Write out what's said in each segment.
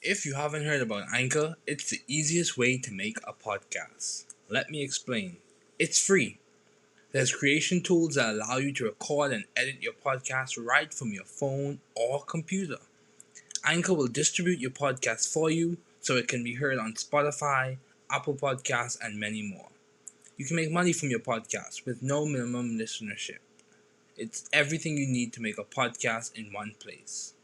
If you haven't heard about Anchor, it's the easiest way to make a podcast. Let me explain. It's free. There's creation tools that allow you to record and edit your podcast right from your phone or computer. Anchor will distribute your podcast for you so it can be heard on Spotify, Apple Podcasts, and many more. You can make money from your podcast with no minimum listenership. It's everything you need to make a podcast in one place.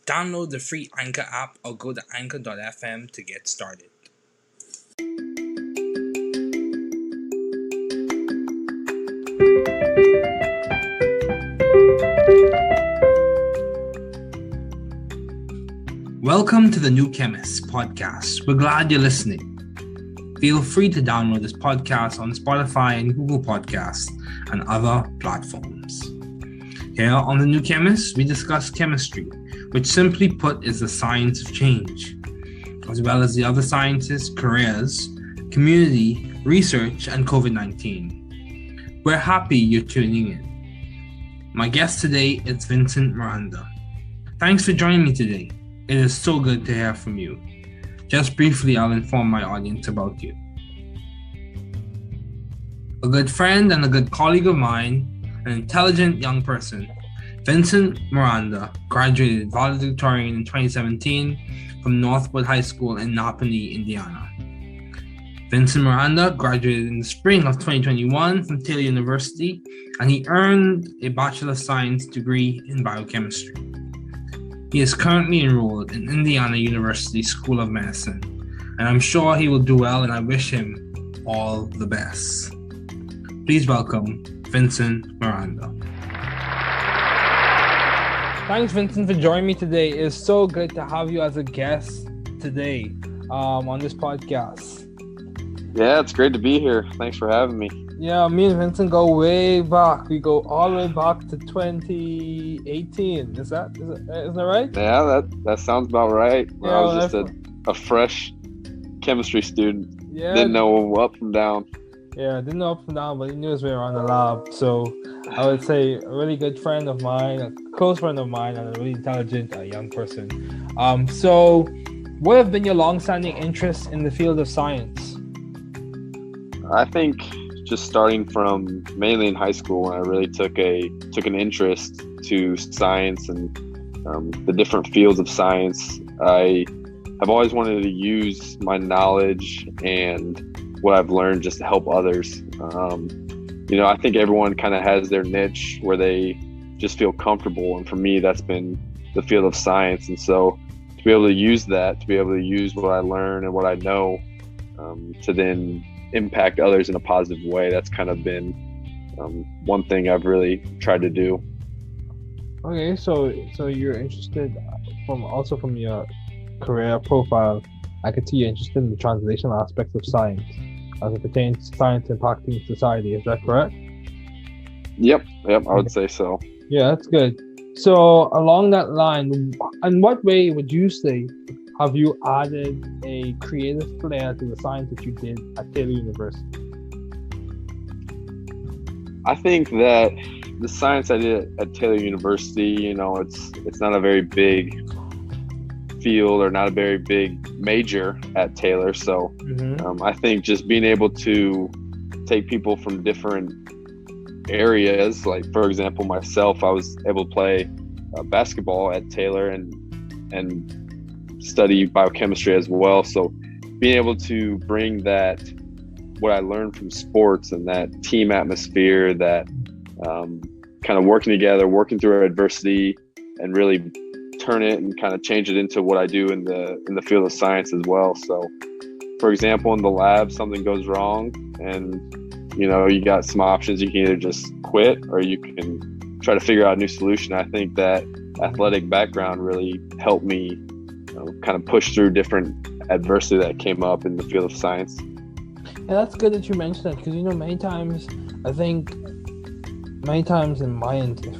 Download the free Anchor app or go to anchor.fm to get started. Welcome to the new Chemist Podcast. We're glad you're listening. Feel free to download this podcast on Spotify and Google Podcasts and other platforms. Here on the new Chemist, we discuss chemistry, which simply put is the science of change, as well as the other sciences, careers, community, research, and COVID-19. We're happy you're tuning in. My guest today is Vincent Miranda. Thanks for joining me today. It is so good to hear from you. Just briefly, I'll inform my audience about you. A good friend and a good colleague of mine, an intelligent young person, Vincent Miranda graduated valedictorian in 2017 from Northwood High School in Napanee, Indiana. Vincent Miranda graduated in the spring of 2021 from Taylor University, and he earned a Bachelor of Science degree in biochemistry. He is currently enrolled in Indiana University School of Medicine, and I'm sure he will do well, and I wish him all the best. Please welcome Vincent Miranda. Thanks, Vincent, for joining me today. It's so good to have you as a guest today on this podcast. Yeah, it's great to be here. Thanks for having me. Yeah, me and Vincent go way back. We go all the way back to 2018. Is that right? Yeah, that sounds about right. Yeah, I was just a fresh chemistry student. Yeah. Didn't know up from down. Yeah, didn't know up and down, but he knew his way around the lab. So I would say a really good friend of mine, a close friend of mine, and a really intelligent young person. So what have been your long-standing interests in the field of science? I think just starting from mainly in high school when I really took an interest to science and the different fields of science. I have always wanted to use my knowledge and what I've learned just to help others. I think everyone kind of has their niche where they just feel comfortable. And for me, that's been the field of science. And so to be able to use that, to be able to use what I learn and what I know to then impact others in a positive way, that's kind of been one thing I've really tried to do. Okay, so you're interested from your career profile. I could see you're interested in the translational aspects of science as it pertains to science impacting society. Is that correct? Yep, I would say so. Yeah, that's good. So along that line, in what way would you say have you added a creative flair to the science that you did at Taylor University? I think that the science I did at Taylor University, it's not a very big field or not a very big major at Taylor. So I think just being able to take people from different areas, like for example, myself, I was able to play basketball at Taylor and study biochemistry as well. So being able to bring what I learned from sports and that team atmosphere, that kind of working together, working through adversity, and really turn it and kind of change it into what I do in the field of science as well. So for example, in the lab, something goes wrong and you got some options. You can either just quit or you can try to figure out a new solution. I think that athletic background really helped me kind of push through different adversity that came up in the field of science. Yeah, that's good that you mentioned that, because many times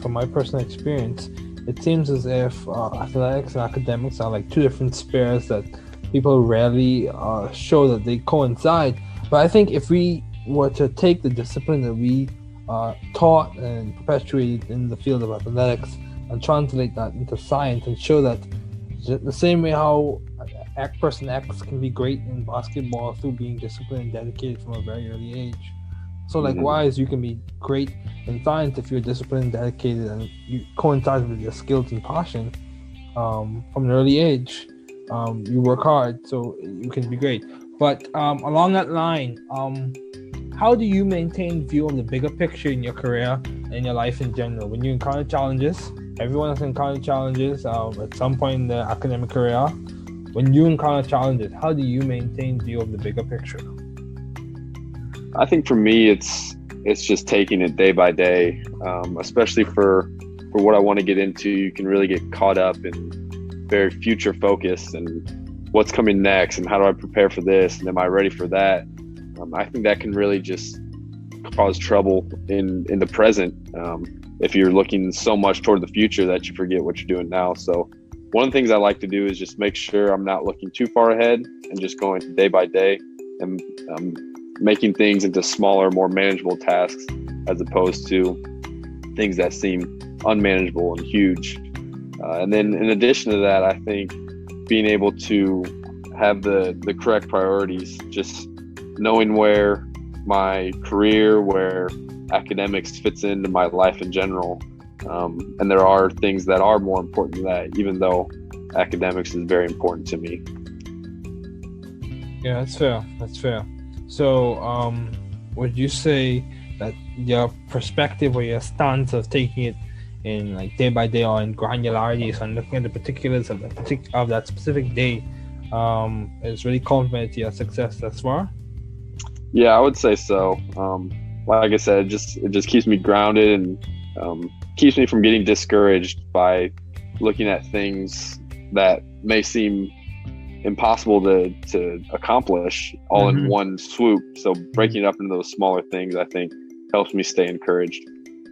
from my personal experience, it seems as if athletics and academics are like two different spheres that people rarely show that they coincide. But I think if we were to take the discipline that we taught and perpetuated in the field of athletics and translate that into science and show that The same way how person X can be great in basketball through being disciplined and dedicated from a very early age. So likewise, you can be great in science if you're disciplined and dedicated and you coincide with your skills and passion from an early age. You work hard, so you can be great. But along that line, how do you maintain view of the bigger picture in your career and in your life in general? When you encounter challenges, everyone has encountered challenges at some point in their academic career. When you encounter challenges, how do you maintain view of the bigger picture? I think for me, it's just taking it day by day, especially for what I want to get into. You can really get caught up in very future focused and what's coming next and how do I prepare for this and am I ready for that? I think that can really just cause trouble in the present if you're looking so much toward the future that you forget what you're doing now. So one of the things I like to do is just make sure I'm not looking too far ahead and just going day by day and making things into smaller, more manageable tasks as opposed to things that seem unmanageable and huge. And then in addition to that, I think being able to have the correct priorities, just knowing where my career, where academics fits into my life in general. And there are things that are more important than that, even though academics is very important to me. Yeah, that's fair. So, would you say that your perspective or your stance of taking it in like day by day or in granularities and looking at the particulars of that specific day is really complemented to your success thus far? Yeah, I would say so. Like I said, it just keeps me grounded and keeps me from getting discouraged by looking at things that may seem impossible to accomplish all in one swoop. So breaking it up into those smaller things, I think, helps me stay encouraged.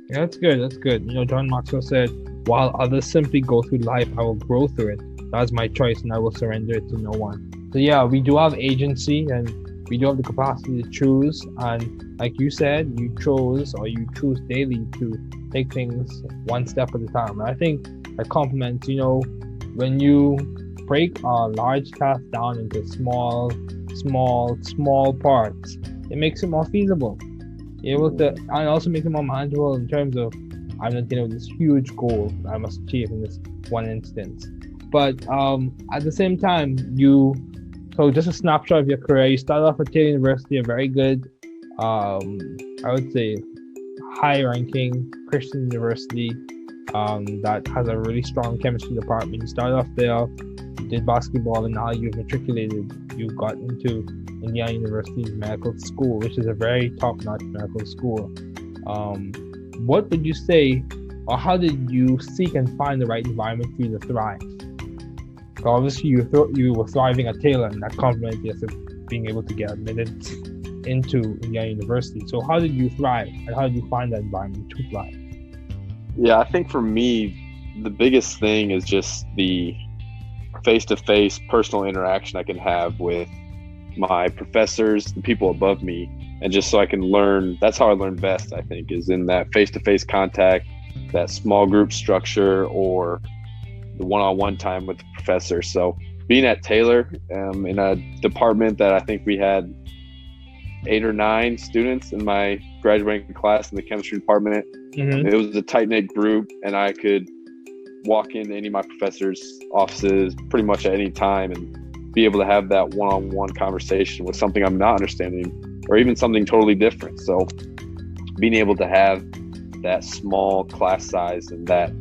Yeah, that's good. You know, John Maxwell said, while others simply go through life, I will grow through it. That's my choice and I will surrender it to no one. So yeah, we do have agency and we do have the capacity to choose. And like you said, you choose daily to take things one step at a time. And I think that complements, you know, when you break a large task down into small parts, it makes it more feasible. You're able to, and also make it more manageable in terms of, I'm not dealing with this huge goal that I must achieve in this one instance. But at the same time, so just a snapshot of your career, you started off at Taylor University, a very good, I would say, high-ranking Christian university that has a really strong chemistry department. You started off there, you did basketball, and now you've matriculated. You got into Indiana University's medical school, which is a very top-notch medical school. What would you say, or how did you seek and find the right environment for you to thrive? So obviously, you were thriving at Taylor, and that complemented you of being able to get admitted into Indiana University. So how did you thrive, and how did you find that environment to thrive? Yeah, I think for me, the biggest thing is just the face-to-face personal interaction I can have with my professors, the people above me, and just so I can learn. That's how I learn best, I think, is in that face-to-face contact, that small group structure, or the one-on-one time with the professor. So being at Taylor in a department that I think we had 8 or 9 students in my graduating class in the chemistry department, it was a tight-knit group, and I could walk in any of my professors' offices pretty much at any time and be able to have that one-on-one conversation with something I'm not understanding or even something totally different. So being able to have that small class size and that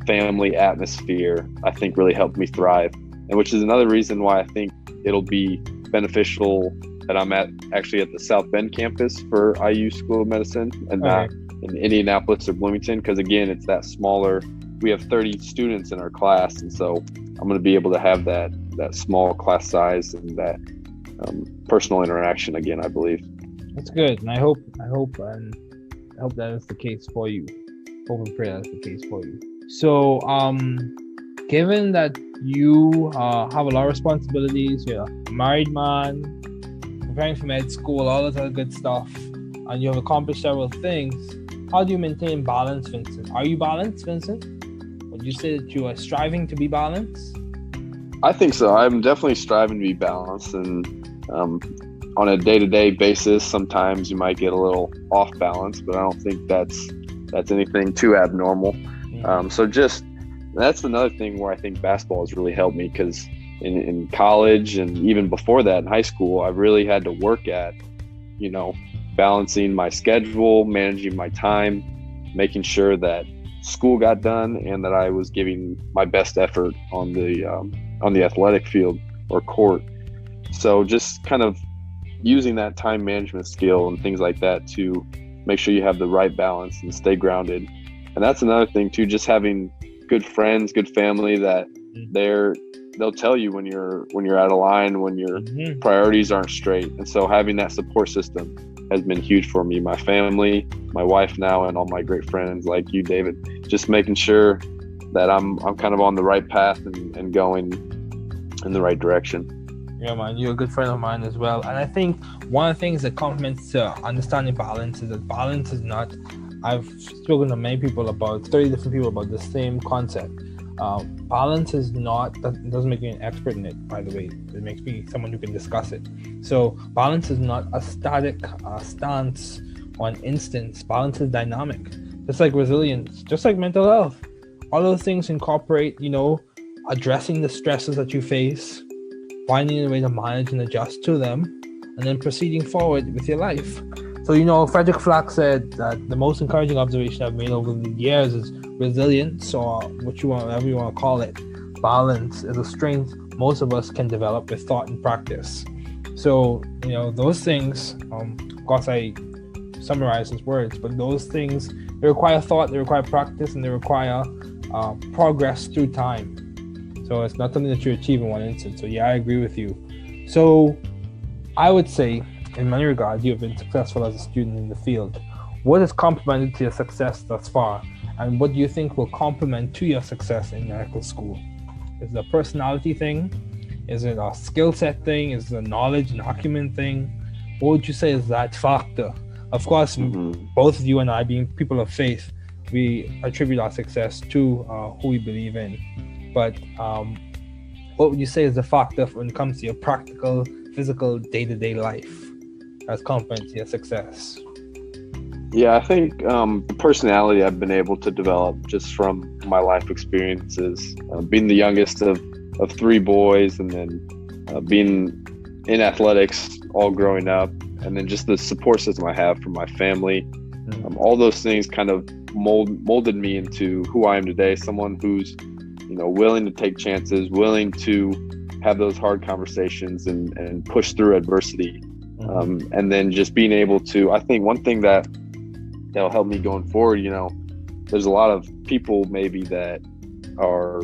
family atmosphere, I think really helped me thrive. And which is another reason why I think it'll be beneficial that I'm actually at the South Bend campus for IU School of Medicine and not in Indianapolis or Bloomington. Because again, it's that smaller, we have 30 students in our class. And so I'm going to be able to have that small class size and that personal interaction again, I believe. That's good. And I hope that is the case for you. Hope and pray that's the case for you. So, given that you have a lot of responsibilities, you're a married man, preparing for med school, all this other good stuff, and you have accomplished several things, how do you maintain balance, Vincent? Are you balanced, Vincent? Would you say that you are striving to be balanced? I think so. I'm definitely striving to be balanced, and on a day-to-day basis, sometimes you might get a little off balance, but I don't think that's anything too abnormal. So just that's another thing where I think basketball has really helped me, because in college and even before that in high school, I really had to work at, balancing my schedule, managing my time, making sure that school got done and that I was giving my best effort on the athletic field or court. So just kind of using that time management skill and things like that to make sure you have the right balance and stay grounded. And that's another thing too, just having good friends, good family that they'll tell you when you're out of line, when your priorities aren't straight. And so having that support system has been huge for me, my family, my wife now, and all my great friends like you, David, just making sure that I'm kind of on the right path and going in the right direction. Yeah, man, you're a good friend of mine as well. And I think one of the things that complements to understanding balance is that balance is not, I've spoken to many people, about 30 different people about the same concept. Balance is not, that doesn't make me an expert in it, by the way. It makes me someone who can discuss it. So balance is not a static stance or an instance. Balance is dynamic. Just like resilience, just like mental health. All those things incorporate, addressing the stresses that you face, finding a way to manage and adjust to them, and then proceeding forward with your life. So, Frederick Flack said that the most encouraging observation I've made over the years is resilience, or whatever you want to call it. Balance is a strength most of us can develop with thought and practice. So, those things, of course I summarize his words, but those things, they require thought, they require practice, and they require progress through time. So it's not something that you achieve in one instant. So yeah, I agree with you. So I would say, in many regards, you have been successful as a student in the field. What has complemented to your success thus far? And what do you think will complement to your success in medical school? Is it a personality thing? Is it a skill set thing? Is it a knowledge and acumen thing? What would you say is that factor? Of course, both of you and I, being people of faith, we attribute our success to who we believe in. But what would you say is the factor when it comes to your practical, physical, day-to-day life as complements to your success? Yeah, I think the personality I've been able to develop just from my life experiences, being the youngest of 3 boys, and then being in athletics all growing up, and then just the support system I have from my family. All those things kind of molded me into who I am today, someone who's willing to take chances, willing to have those hard conversations and push through adversity. And then just being able to, I think one thing that'll help me going forward, there's a lot of people maybe that are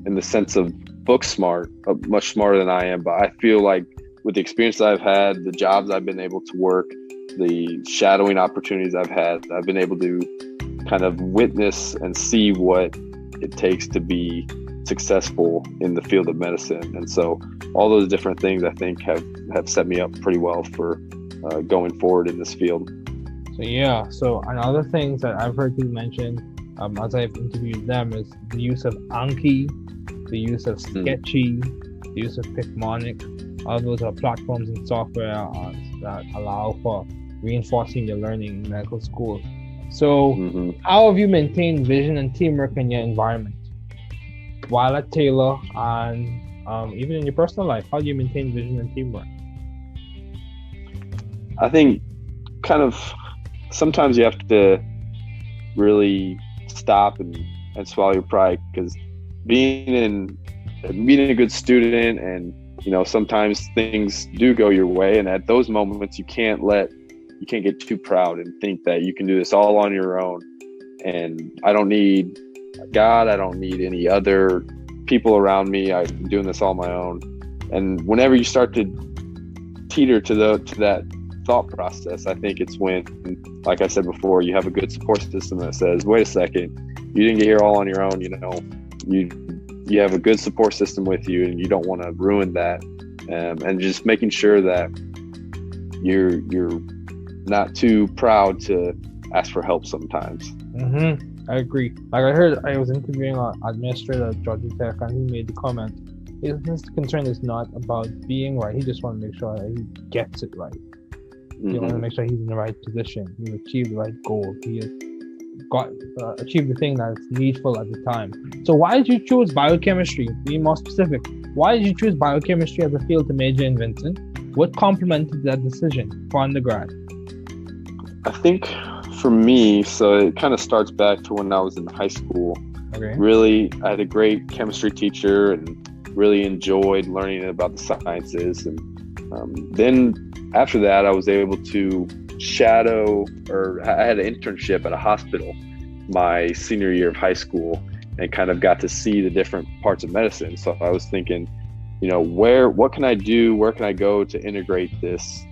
in the sense of book smart, much smarter than I am. But I feel like with the experience I've had, the jobs I've been able to work, the shadowing opportunities I've had, I've been able to kind of witness and see what it takes to be successful in the field of medicine. And so all those different things I think have set me up pretty well for going forward in this field. So another things that I've heard people mention as I've interviewed them is the use of Anki, the use of Sketchy, the use of Picmonic. All of those are platforms and software that allow for reinforcing your learning in medical school. So how have you maintained vision and teamwork in your environment while at Taylor, and even in your personal life? How do you maintain vision and teamwork? I think kind of sometimes you have to really stop and swallow your pride, because being a good student, and sometimes things do go your way, and at those moments you can't get too proud and think that you can do this all on your own, and I don't need God, I don't need any other people around me, I'm doing this all on my own. And whenever you start to teeter to that thought process, I think it's when, like I said before, you have a good support system that says, wait a second, you didn't get here all on your own, you have a good support system with you, and you don't want to ruin that, and just making sure that you're not too proud to ask for help sometimes. I agree. Like I was interviewing an administrator at Georgia Tech, and he made the comment. His concern is not about being right. He just wants to make sure that he gets it right. He wants to make sure he's in the right position. He's achieved the right goal. He has achieved the thing that's needful at the time. So why did you choose biochemistry? Be more specific. Why did you choose biochemistry as a field to major in, Vincent? What complemented that decision for undergrad? I think for me, so it kind of starts back to when I was in high school. Okay. Really, I had a great chemistry teacher and really enjoyed learning about the sciences. And then after that, I was able to shadow, or I had an internship at a hospital my senior year of high school, and kind of got to see the different parts of medicine. So I was thinking, what can I do? Where can I go to integrate this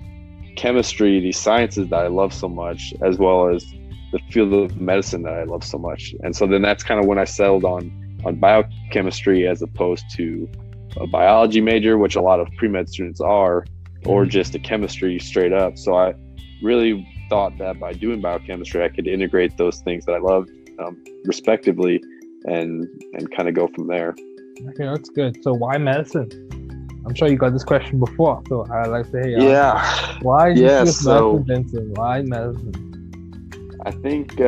chemistry, these sciences that I love so much, as well as the field of medicine that I love so much? And so then that's kind of when I settled on biochemistry as opposed to a biology major, which a lot of pre-med students are, or just a chemistry straight up. So I really thought that by doing biochemistry, I could integrate those things that I loved respectively and kind of go from there. Okay, that's good. So why medicine? I'm sure you got this question before, so I'd like to hear why did you choose medicine, Vincent? Why medicine? I think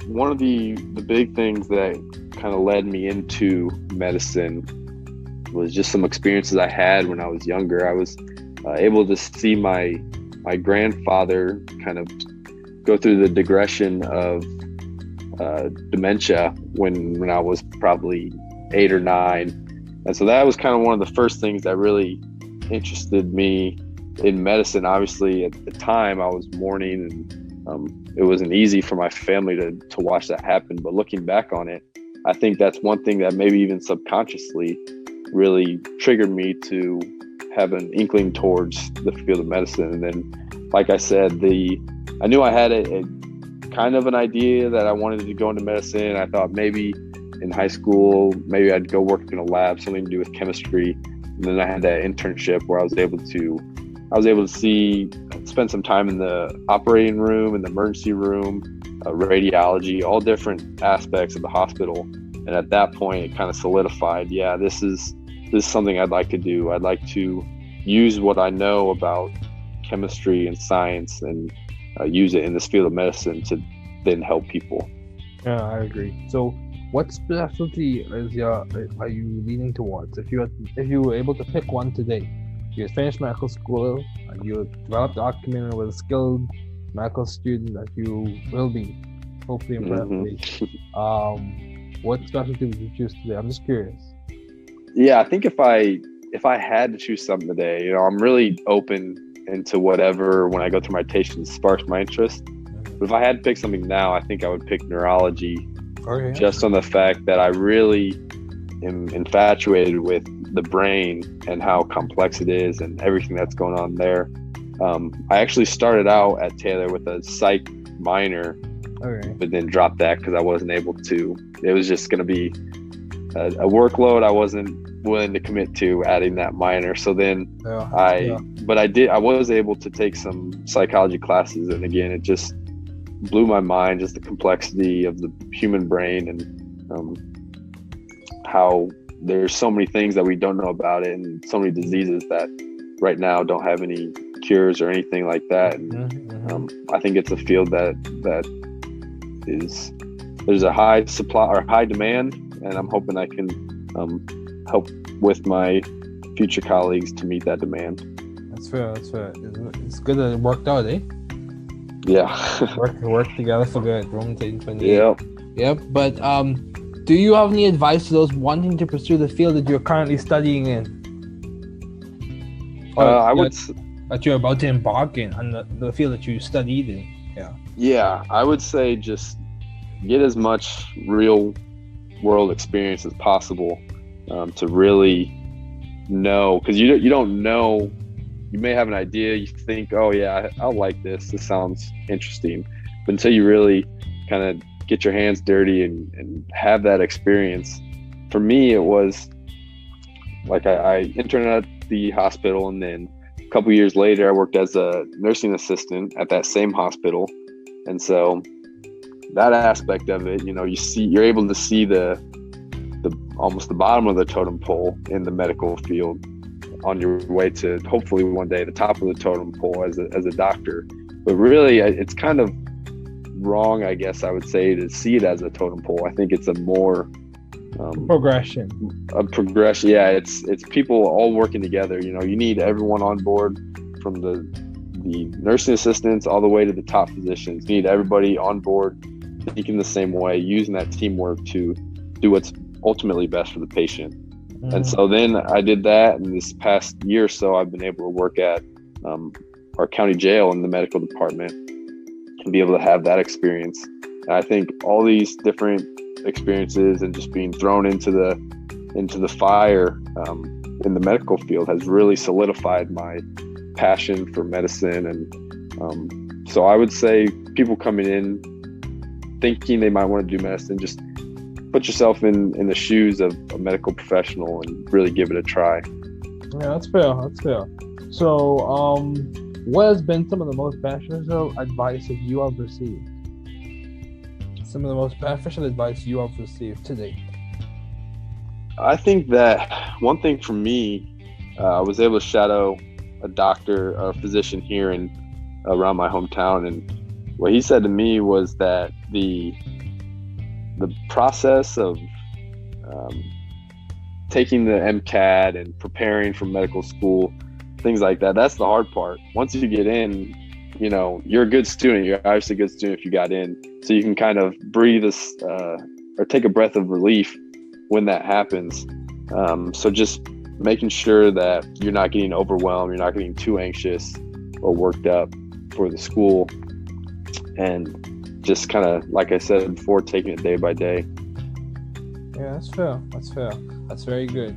one of the big things that kind of led me into medicine was just some experiences I had when I was younger. I was able to see my grandfather kind of go through the digression of dementia when I was probably 8 or 9. And so that was kind of one of the first things that really interested me in medicine. Obviously, at the time, I was mourning, and it wasn't easy for my family to watch that happen. But looking back on it, I think that's one thing that maybe even subconsciously really triggered me to have an inkling towards the field of medicine. And then, like I said, I knew I had a kind of an idea that I wanted to go into medicine. I thought maybe in high school, maybe I'd go work in a lab, something to do with chemistry. And then I had that internship where I was able to spend some time in the operating room, in the emergency room, radiology, all different aspects of the hospital. And at that point, it kind of solidified, this is something I'd like to do. I'd like to use what I know about chemistry and science and use it in this field of medicine to then help people. Yeah, I agree. So what specialty are you leaning towards? If you were able to pick one today, you had finished medical school and you developed the acumen with a skilled medical student that you will be, hopefully and prayerfully. What specialty would you choose today? I'm just curious. Yeah, I think if I had to choose something today, I'm really open into whatever when I go through my rotations sparks my interest. But if I had to pick something now, I think I would pick neurology. Okay. Just on the fact that I really am infatuated with the brain and how complex it is and everything that's going on there. I actually started out at Taylor with a psych minor, but then dropped that because I wasn't able to. It was just going to be a workload I wasn't willing to commit to adding that minor. So then I was able to take some psychology classes, and again, it just blew my mind, just the complexity of the human brain and how there's so many things that we don't know about it, and so many diseases that right now don't have any cures or anything like that. And I think it's a field that there's a high supply or high demand, and I'm hoping I can help with my future colleagues to meet that demand. That's fair. It's good that it worked out, eh? Yeah. work together for good. Roman 28. Yep. But do you have any advice to those wanting to pursue the field that you're currently studying in? That you're about to embark in, and the field that you studied in. Yeah, I would say just get as much real world experience as possible to really know, because you don't know. You may have an idea, you think, oh yeah, I'll like this sounds interesting, but until you really kind of get your hands dirty and have that experience. For me, it was like I interned at the hospital, and then a couple years later I worked as a nursing assistant at that same hospital. And so that aspect of it, you're able to see the almost the bottom of the totem pole in the medical field on your way to hopefully one day the top of the totem pole as a doctor. But really, it's kind of wrong, I guess I would say, to see it as a totem pole. I think it's a more progression. A progression, yeah. It's people all working together. You need everyone on board, from the nursing assistants all the way to the top physicians. You need everybody on board, thinking the same way, using that teamwork to do what's ultimately best for the patient. And so then I did that, and this past year or so I've been able to work at our county jail in the medical department and be able to have that experience. And I think all these different experiences and just being thrown into the fire in the medical field has really solidified my passion for medicine. And so I would say people coming in thinking they might want to do medicine, just put yourself in the shoes of a medical professional and really give it a try. Yeah, that's fair. So, what has been some of the most beneficial advice that you have received? Some of the most beneficial advice you have received to date? I think that one thing for me, I was able to shadow a doctor or a physician here around my hometown, and what he said to me was that the process of taking the MCAT and preparing for medical school, things like that, that's the hard part. Once you get in, you're a good student. You're obviously a good student if you got in. So you can kind of breathe or take a breath of relief when that happens. So just making sure that you're not getting overwhelmed, you're not getting too anxious or worked up for the school, and just kind of, like I said before, taking it day by day. Yeah, that's fair. That's very good.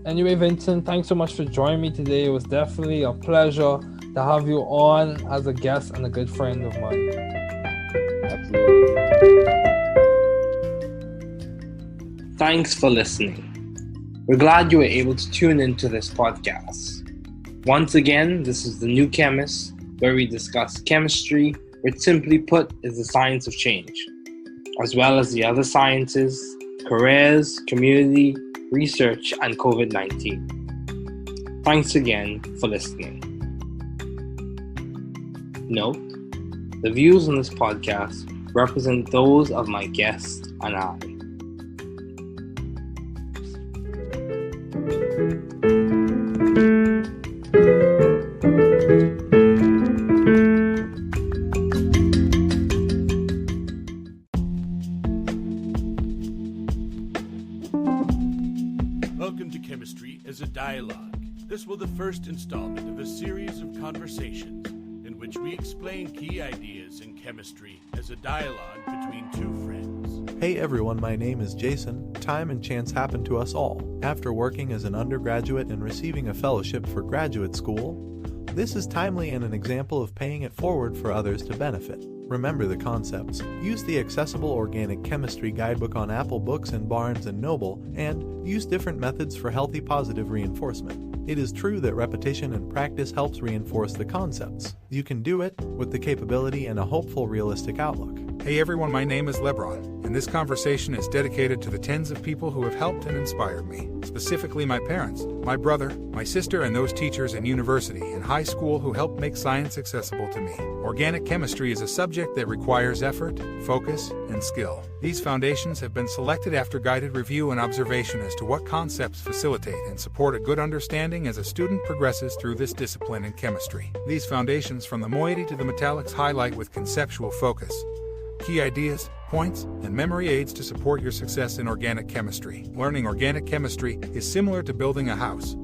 Anyway, Vincent, thanks so much for joining me today. It was definitely a pleasure to have you on as a guest and a good friend of mine. Absolutely. Thanks for listening. We're glad you were able to tune into this podcast. Once again, this is The New Chemist, where we discuss chemistry, which simply put is the science of change, as well as the other sciences, careers, community, research, and COVID-19. Thanks again for listening. Note, the views on this podcast represent those of my guest and I. Welcome to Chemistry as a Dialogue. This will be the first installment of a series of conversations in which we explain key ideas in chemistry as a dialogue between two friends. Hey everyone, my name is Jason. Time and chance happened to us all. After working as an undergraduate and receiving a fellowship for graduate school, this is timely and an example of paying it forward for others to benefit. Remember the concepts. Use the accessible organic chemistry guidebook on Apple Books and Barnes & Noble, and use different methods for healthy positive reinforcement. It is true that repetition and practice helps reinforce the concepts. You can do it with the capability and a hopeful, realistic outlook. Hey everyone, my name is Lebron, and this conversation is dedicated to the tens of people who have helped and inspired me, specifically my parents, my brother, my sister, and those teachers in university and high school who helped make science accessible to me. Organic chemistry is a subject that requires effort, focus, and skill. These foundations have been selected after guided review and observation as to what concepts facilitate and support a good understanding as a student progresses through this discipline in chemistry. These foundations from the moiety to the metallics highlight with conceptual focus key ideas, points, and memory aids to support your success in organic chemistry. Learning organic chemistry is similar to building a house.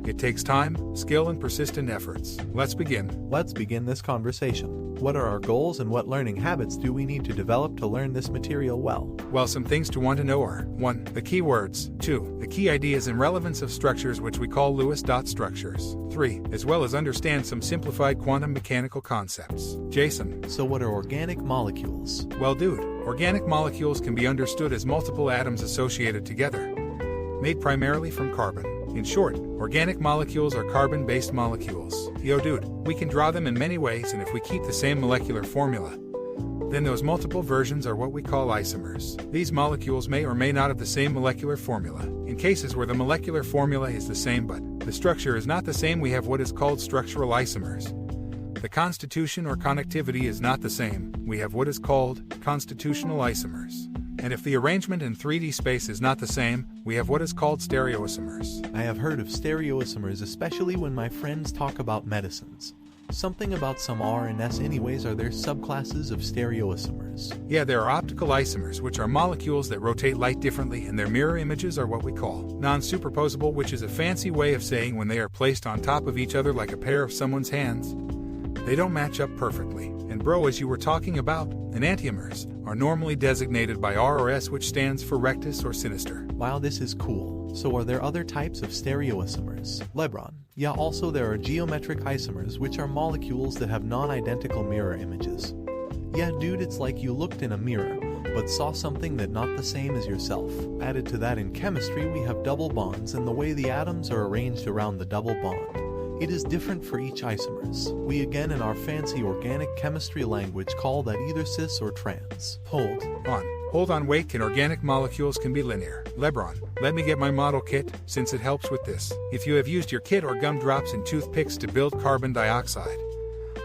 It takes time, skill, and persistent efforts. Let's begin. Let's begin this conversation. What are our goals and what learning habits do we need to develop to learn this material well? Well, some things to want to know are 1. The key words, 2. The key ideas and relevance of structures which we call Lewis dot structures, 3. As well as understand some simplified quantum mechanical concepts. Jason. So what are organic molecules? Well, dude, organic molecules can be understood as multiple atoms associated together, made primarily from carbon. In short, organic molecules are carbon-based molecules. Yo dude, we can draw them in many ways, and if we keep the same molecular formula, Then those multiple versions are what we call isomers. These molecules may or may not have the same molecular formula. In cases where the molecular formula is the same but the structure is not the same, we have what is called structural isomers. The constitution or connectivity is not the same, we have what is called constitutional isomers. And if the arrangement in 3D space is not the same, we have what is called stereoisomers. I have heard of stereoisomers, especially when my friends talk about medicines. Something about some R and S anyways. Are there subclasses of stereoisomers? Yeah, there are optical isomers, which are molecules that rotate light differently, and their mirror images are what we call non-superposable, which is a fancy way of saying when they are placed on top of each other like a pair of someone's hands, they don't match up perfectly. And bro, as you were talking about, enantiomers are normally designated by R or S, which stands for rectus or sinister. Wow, this is cool. So are there other types of stereoisomers? Lebron. Yeah, also there are geometric isomers, which are molecules that have non-identical mirror images. Yeah, dude, it's like you looked in a mirror, but saw something that not the same as yourself. Added to that, in chemistry we have double bonds, and the way the atoms are arranged around the double bond, it is different for each isomers. We again in our fancy organic chemistry language call that either cis or trans. Hold on, wait, can organic molecules can be linear? Lebron, let me get my model kit, since it helps with this. If you have used your kit or gumdrops and toothpicks to build carbon dioxide,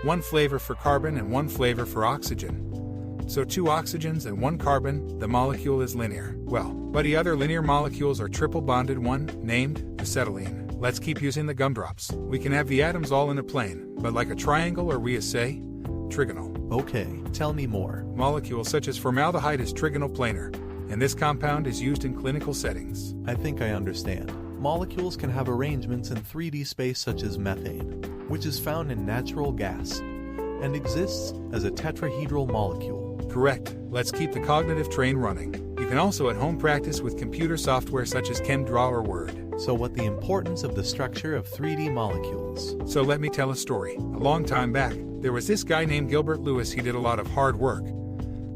one flavor for carbon and one flavor for oxygen. So 2 oxygens and 1 carbon, the molecule is linear. Well, buddy, other linear molecules are triple bonded, one named acetylene. Let's keep using the gumdrops. We can have the atoms all in a plane, but like a triangle, or we say, trigonal. Okay, tell me more. Molecules such as formaldehyde is trigonal planar, and this compound is used in clinical settings. I think I understand. Molecules can have arrangements in 3D space such as methane, which is found in natural gas, and exists as a tetrahedral molecule. Correct. Let's keep the cognitive train running. You can also at home practice with computer software such as ChemDraw or Word. So what the importance of the structure of 3D molecules? So let me tell a story. A long time back, there was this guy named Gilbert Lewis. He did a lot of hard work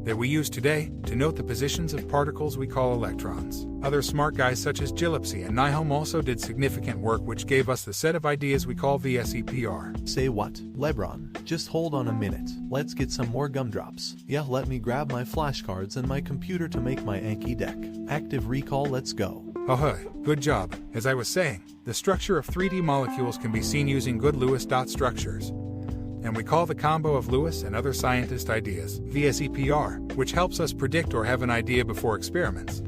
that we use today to note the positions of particles we call electrons. Other smart guys such as Gillespie and Nyholm also did significant work which gave us the set of ideas we call VSEPR. Say what? Lebron, just hold on a minute. Let's get some more gumdrops. Yeah, let me grab my flashcards and my computer to make my Anki deck. Active recall, let's go. Ahoy, good job. As I was saying, the structure of 3D molecules can be seen using good Lewis dot structures. And we call the combo of Lewis and other scientist ideas VSEPR, which helps us predict or have an idea before experiments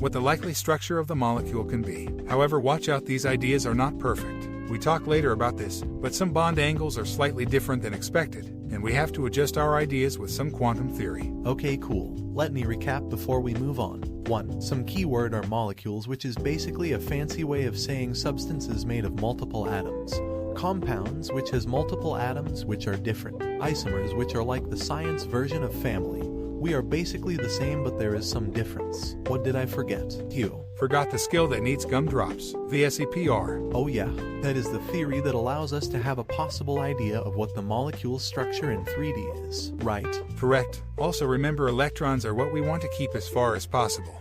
what the likely structure of the molecule can be. However, watch out, these ideas are not perfect. We talk later about this, but some bond angles are slightly different than expected, and we have to adjust our ideas with some quantum theory. Okay, cool. Let me recap before we move on. 1. Some keyword are molecules, which is basically a fancy way of saying substances made of multiple atoms. Compounds, which has multiple atoms which are different. Isomers, which are like the science version of family. We are basically the same, but there is some difference. What did I forget? You forgot the skill that needs gumdrops. VSEPR. Oh yeah, that is the theory that allows us to have a possible idea of what the molecule's structure in 3D is, right? Correct. Also remember, electrons are what we want to keep as far as possible,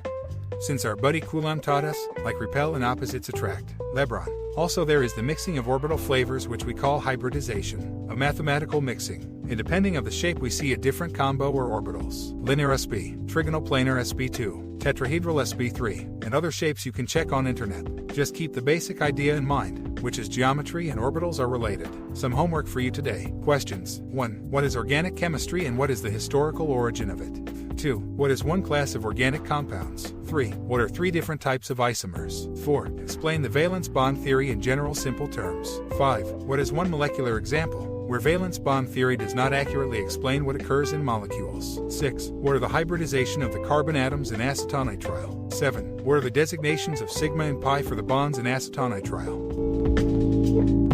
since our buddy Coulomb taught us, like repel and opposites attract. Lebron. Also there is the mixing of orbital flavors, which we call hybridization, a mathematical mixing, and depending of the shape we see a different combo or orbitals. Linear sp, trigonal planar sp2, tetrahedral sp3, and other shapes you can check on internet. Just keep the basic idea in mind, which is geometry and orbitals are related. Some homework for you today. Questions. 1. What is organic chemistry and what is the historical origin of it? 2. What is one class of organic compounds? 3. What are 3 different types of isomers? 4. Explain the valence bond theory in general simple terms. 5. What is one molecular example where valence bond theory does not accurately explain what occurs in molecules? 6. What are the hybridization of the carbon atoms in acetonitrile? 7. What are the designations of sigma and pi for the bonds in acetonitrile?